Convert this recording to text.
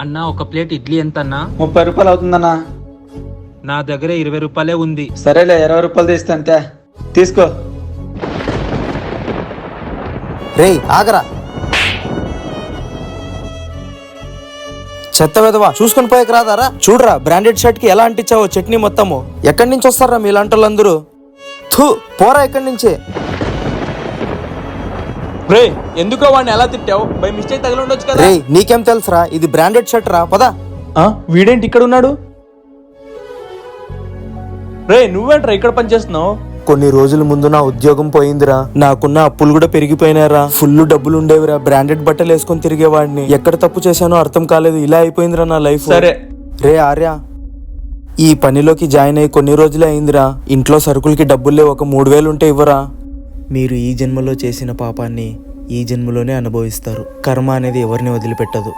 అన్నా ఒక ప్లేట్ ఇడ్లీ ఎంత అన్నా? 30 రూపాయలు అవుతుందన్నా. నా దగ్గర 20 రూపాయలే ఉంది. సరేలే 20 రూపాయలు తీస్తే అంతే, తీసుకో. రేయ్ ఆగరా, చెత్త వెదవా, చూసుకొని పోయకు రాదారా? చూడరా బ్రాండెడ్ షర్ట్ కి ఎలా అంటించావో చట్నీ మొత్తము. ఎక్కడి నుంచి వస్తారా మీలాంటి వాళ్ళందరూ? థూ, పోరా ఎక్కడి నుంచి. రే ఎందుకో వాడిని ఎలా తిట్టావు? బై మిస్టేక్ తగిలి ఉండొచ్చు కదా. రేయ్ నీకేం తెలుసురా, ఇది బ్రాండెడ్ షర్ట్ రా, పదా. వీడేంటి ఇక్కడ ఉన్నాడు? రే నువ్వేంట్రా ఇక్కడ పని చేస్తున్నావు? కొన్ని రోజుల ముందు నా ఉద్యోగం పోయిందిరా, నాకున్న అప్పులు కూడా పెరిగిపోయినారా. ఫుల్ డబ్బులు ఉండేవిరా, బ్రాండెడ్ బట్టలు వేసుకొని తిరిగేవాడిని. ఎక్కడ తప్పు చేశానో అర్థం కాలేదు, ఇలా అయిపోయిందిరా నా లైఫ్. సరే రే ఆర్య, ఈ పనిలోకి జాయిన్ అయ్యి కొన్ని రోజులే అయిందిరా. ఇంట్లో సరుకులకి డబ్బులే, ఒక 3000 ఉంటే ఇవ్వరా? మీరు ఈ జన్మలో చేసిన పాపాన్ని ఈ జన్మలోనే అనుభవిస్తారు. కర్మ అనేది ఎవరిని వదిలిపెట్టదు.